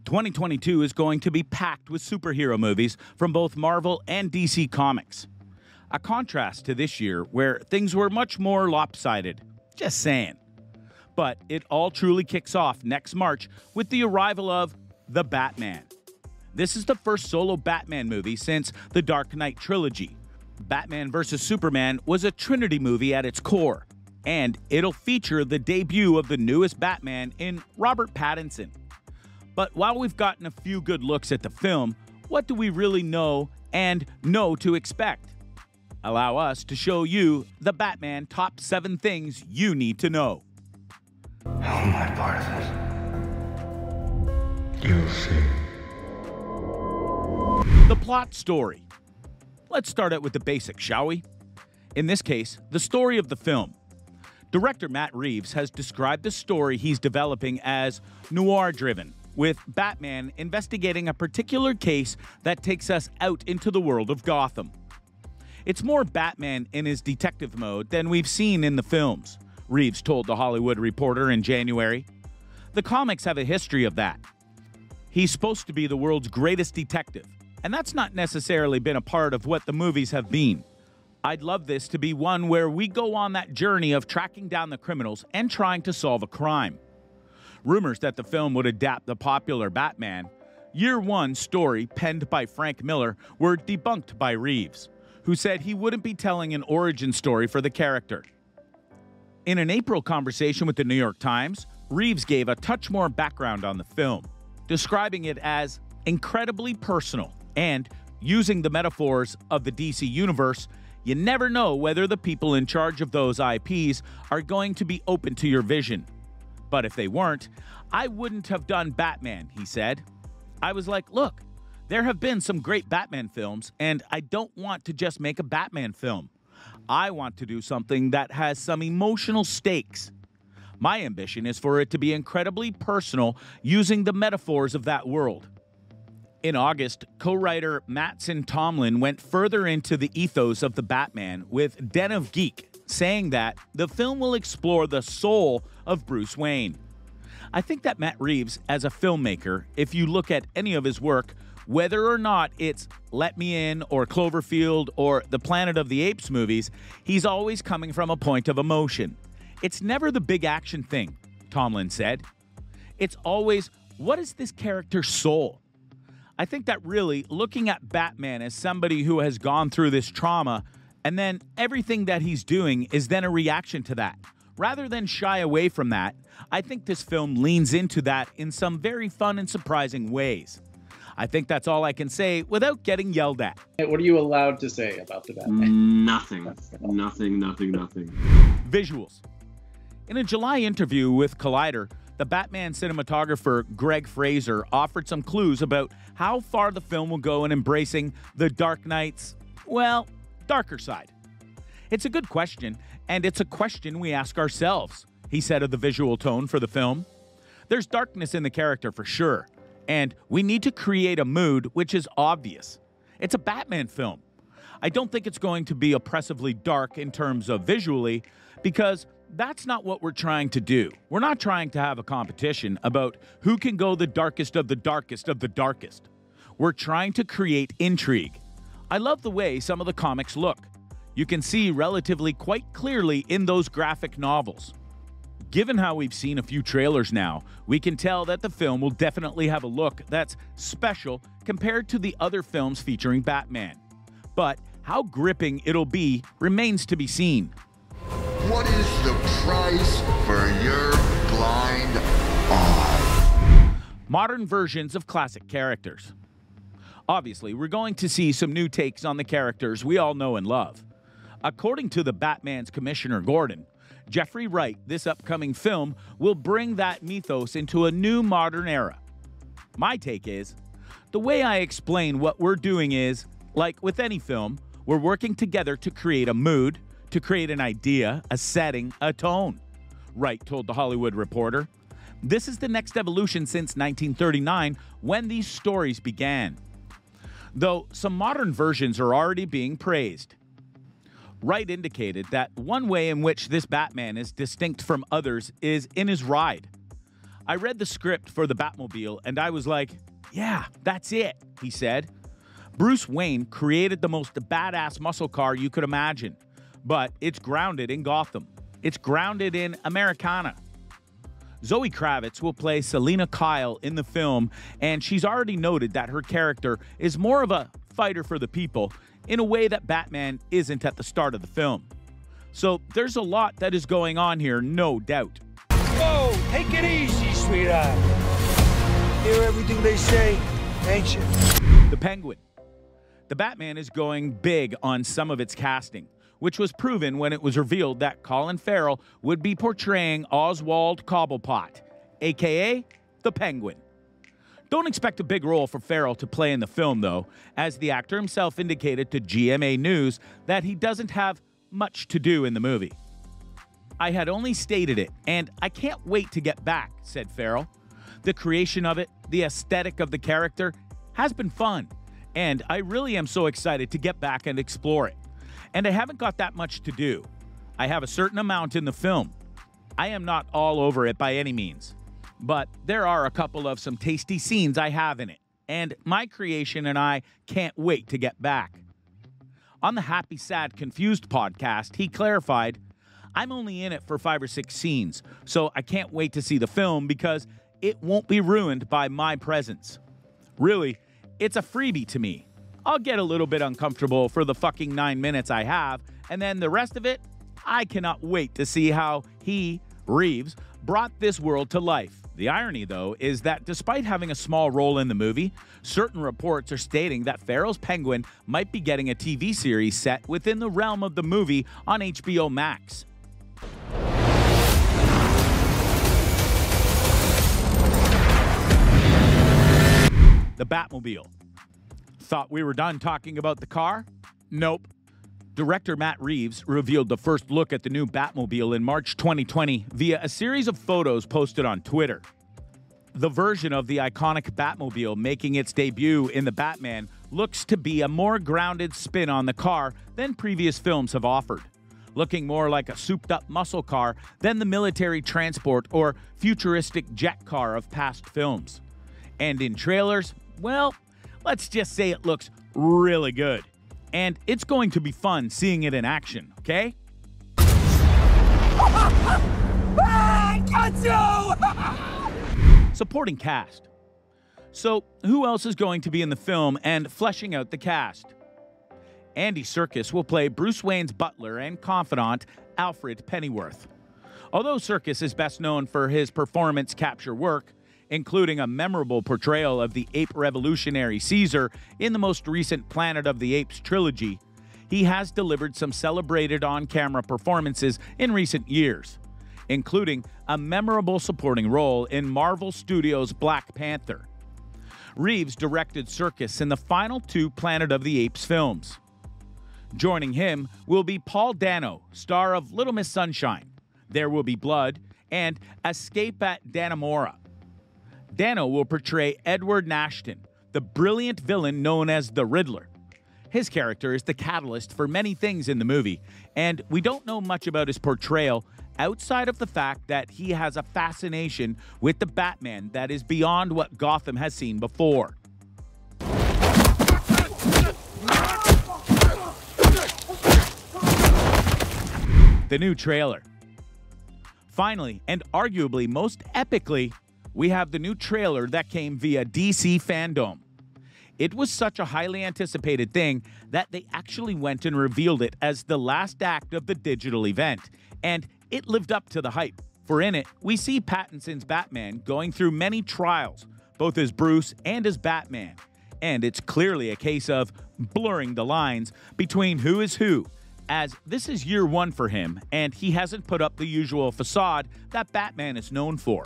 2022 is going to be packed with superhero movies from both Marvel and DC Comics. A contrast to this year where things were much more lopsided. Just saying. But it all truly kicks off next March with the arrival of The Batman. This is the first solo Batman movie since the Dark Knight trilogy. Batman vs. Superman was a Trinity movie at its core, and it'll feature the debut of the newest Batman in Robert Pattinson. But while we've gotten a few good looks at the film, what do we really know and know to expect? Allow us to show you the Batman top 7 things you need to know. How am I part of this? You'll see. The plot story. Let's start out with the basics, shall we? In this case, the story of the film. Director Matt Reeves has described the story he's developing as noir-driven, with Batman investigating a particular case that takes us out into the world of Gotham. It's more Batman in his detective mode than we've seen in the films, Reeves told The Hollywood Reporter in January. The comics have a history of that. He's supposed to be the world's greatest detective, and that's not necessarily been a part of what the movies have been. I'd love this to be one where we go on that journey of tracking down the criminals and trying to solve a crime. Rumors that the film would adapt the popular Batman Year One story penned by Frank Miller were debunked by Reeves, who said he wouldn't be telling an origin story for the character. In an April conversation with the New York Times, Reeves gave a touch more background on the film, describing it as incredibly personal and, using the metaphors of the DC universe, you never know whether the people in charge of those IPs are going to be open to your vision. But if they weren't, I wouldn't have done Batman, he said. I was like, look, there have been some great Batman films, and I don't want to just make a Batman film. I want to do something that has some emotional stakes. My ambition is for it to be incredibly personal, using the metaphors of that world. In August, co-writer Mattson Tomlin went further into the ethos of the Batman with Den of Geek, saying that the film will explore the soul of Bruce Wayne. I think that Matt Reeves, as a filmmaker, if you look at any of his work, whether or not it's Let Me In or Cloverfield or the Planet of the Apes movies, he's always coming from a point of emotion. It's never the big action thing, Tomlin said. It's always, what is this character's soul? I think that really looking at Batman as somebody who has gone through this trauma, and then everything that he's doing is then a reaction to that. Rather than shy away from that, I think this film leans into that in some very fun and surprising ways. I think that's all I can say without getting yelled at. What are you allowed to say about the Batman? Nothing. Visuals. In a July interview with Collider, the Batman cinematographer Greg Fraser offered some clues about how far the film will go in embracing the Dark Knight's, well, darker side. It's a good question, and it's a question we ask ourselves, he said of the visual tone for the film. There's darkness in the character for sure, and we need to create a mood which is obvious. It's a Batman film. I don't think it's going to be oppressively dark in terms of visually, because that's not what we're trying to do. We're not trying to have a competition about who can go the darkest of the darkest of the darkest. We're trying to create intrigue. I love the way some of the comics look. You can see relatively quite clearly in those graphic novels. Given how we've seen a few trailers now, we can tell that the film will definitely have a look that's special compared to the other films featuring Batman. But how gripping it'll be remains to be seen. What is the price for your blind eye? Modern versions of classic characters. Obviously, we're going to see some new takes on the characters we all know and love. According to the Batman's Commissioner Gordon, Jeffrey Wright, this upcoming film will bring that mythos into a new modern era. My take is, the way I explain what we're doing is, like with any film, we're working together to create a mood, to create an idea, a setting, a tone, Wright told The Hollywood Reporter. This is the next evolution since 1939, when these stories began. Though some modern versions are already being praised. Wright indicated that one way in which this Batman is distinct from others is in his ride. I read the script for the Batmobile and I was like, yeah, that's it, he said. Bruce Wayne created the most badass muscle car you could imagine, but it's grounded in Gotham. It's grounded in Americana. Zoe Kravitz will play Selina Kyle in the film, and she's already noted that her character is more of a fighter for the people in a way that Batman isn't at the start of the film. So there's a lot that is going on here, no doubt. Whoa, take it easy, sweetheart. Hear everything they say, ain't you? The Penguin. The Batman is going big on some of its casting, which was proven when it was revealed that Colin Farrell would be portraying Oswald Cobblepot, aka the Penguin. Don't expect a big role for Farrell to play in the film, though, as the actor himself indicated to GMA News that he doesn't have much to do in the movie. I had only stated it, and I can't wait to get back, said Farrell. The creation of it, the aesthetic of the character, has been fun, and I really am so excited to get back and explore it. And I haven't got that much to do. I have a certain amount in the film. I am not all over it by any means, but there are a couple of some tasty scenes I have in it, and my creation and I can't wait to get back. On the Happy, Sad, Confused podcast, he clarified, I'm only in it for 5 or 6 scenes, so I can't wait to see the film because it won't be ruined by my presence. Really, it's a freebie to me. I'll get a little bit uncomfortable for the fucking 9 minutes I have, and then the rest of it, I cannot wait to see how he, Reeves, brought this world to life. The irony, though, is that despite having a small role in the movie, certain reports are stating that Farrell's Penguin might be getting a TV series set within the realm of the movie on HBO Max. The Batmobile. Thought we were done talking about the car? Nope. Director Matt Reeves revealed the first look at the new Batmobile in March 2020 via a series of photos posted on Twitter. The version of the iconic Batmobile making its debut in the Batman looks to be a more grounded spin on the car than previous films have offered, looking more like a souped-up muscle car than the military transport or futuristic jet car of past films. And in trailers, well, let's just say it looks really good. And it's going to be fun seeing it in action, okay? Supporting cast. So, who else is going to be in the film and fleshing out the cast? Andy Serkis will play Bruce Wayne's butler and confidant, Alfred Pennyworth. Although Serkis is best known for his performance capture work, including a memorable portrayal of the ape revolutionary Caesar in the most recent Planet of the Apes trilogy, he has delivered some celebrated on-camera performances in recent years, including a memorable supporting role in Marvel Studios' Black Panther. Reeves directed Serkis in the final 2 Planet of the Apes films. Joining him will be Paul Dano, star of Little Miss Sunshine, There Will Be Blood, and Escape at Dannemora. Dano will portray Edward Nashton, the brilliant villain known as the Riddler. His character is the catalyst for many things in the movie, and we don't know much about his portrayal outside of the fact that he has a fascination with the Batman that is beyond what Gotham has seen before. The new trailer. Finally, and arguably most epically, we have the new trailer that came via DC Fandom. It was such a highly anticipated thing that they actually went and revealed it as the last act of the digital event, and it lived up to the hype. For in it, we see Pattinson's Batman going through many trials, both as Bruce and as Batman, and it's clearly a case of blurring the lines between who is who, as this is year 1 for him, and he hasn't put up the usual facade that Batman is known for.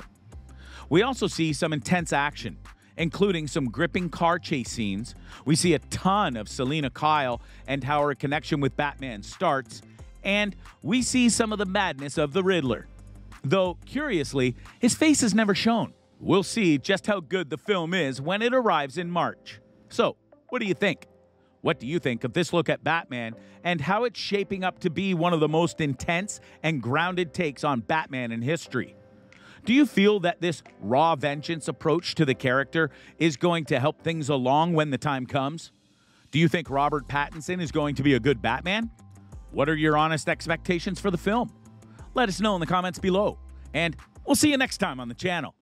We also see some intense action, including some gripping car chase scenes. We see a ton of Selina Kyle and how her connection with Batman starts, and we see some of the madness of the Riddler. Though, curiously, his face is never shown. We'll see just how good the film is when it arrives in March. So, what do you think? What do you think of this look at Batman and how it's shaping up to be one of the most intense and grounded takes on Batman in history? Do you feel that this raw vengeance approach to the character is going to help things along when the time comes? Do you think Robert Pattinson is going to be a good Batman? What are your honest expectations for the film? Let us know in the comments below. And we'll see you next time on the channel.